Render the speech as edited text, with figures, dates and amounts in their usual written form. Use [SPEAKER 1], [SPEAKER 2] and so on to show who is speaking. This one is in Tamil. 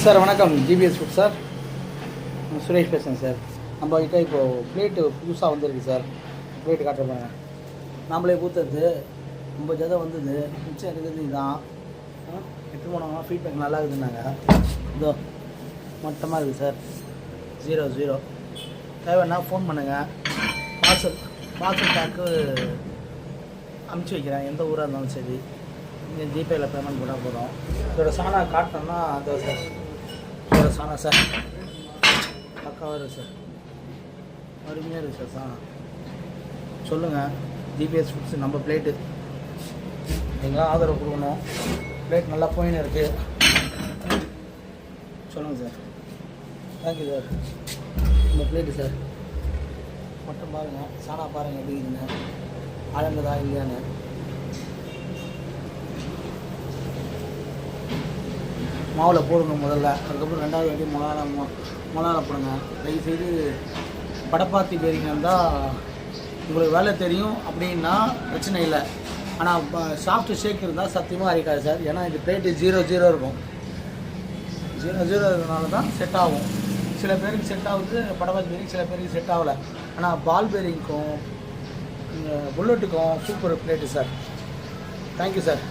[SPEAKER 1] சார் வணக்கம். GPS food sir. சுரேஷ் பேசுகிறேன் சார். நம்ம கிட்ட இப்போது பிளேட்டு புதுசாக வந்துருக்கு சார். பிளேட்டு காட்டுறப்பாங்க. நாம்ளே ஊற்றுறது 50 ஜதை வந்தது. மிச்சம் இருக்குது இதுதான். எட்டு போனவங்க ஃபீட்பேக் நல்லா இருக்குதுன்னாங்க. இதோ மொத்தமாக இருக்குது சார். 00 தேவைன்னா ஃபோன் பண்ணுங்கள். பார்சல் பேக்கு அமுச்சு வைக்கிறேன். எந்த ஊராக இருந்தாலும் சரி நீங்கள் ஜிபேயில் பேமெண்ட் பண்ணால் போதும். இதோட சாணா காட்டினோம்னா அதோ சார். இதோட சாணா சார் பக்காவாக இருக்குது சார். அருமையாக இருக்குது சார் சாணா. சொல்லுங்கள். ஜிபிஎஸ் ஃபுட்ஸ் நம்ம பிளேட்டு எங்களாம் ஆதரவு கொடுக்கணும். பிளேட் நல்லா போயின்னு இருக்குது. சொல்லுங்கள் சார். Thank you sir. நம்ம பிளேட்டு சார் மட்டும் பாருங்கள். சாணா பாருங்கள் எப்படி இருக்குன்னு, அழகுதா இல்லையான்னு. மாவில் போடுங்க முதல்ல. அதுக்கப்புறம் ரெண்டாவது வாட்டி மிளகால போடுங்க. தயவுசெய்து படப்பாத்தி பேரிங்க இருந்தால் உங்களுக்கு வேலை தெரியும் அப்படின்னா பிரச்சனை இல்லை. ஆனால் சாஃப்ட் ஷேக் இருந்தால் சத்தியமாக அரைக்காது சார். ஏன்னா இது பிளேட்டு 00 இருக்கும். 00 இருக்கிறதுனால தான் செட் ஆகும். சில பேருக்கு செட் ஆகுது படப்பாத்தி பேரிங், சில பேருக்கு செட் ஆகலை. ஆனால் பால் பேரிங்க்கும் புல்லட்டுக்கும் super blade sir. Thank you sir.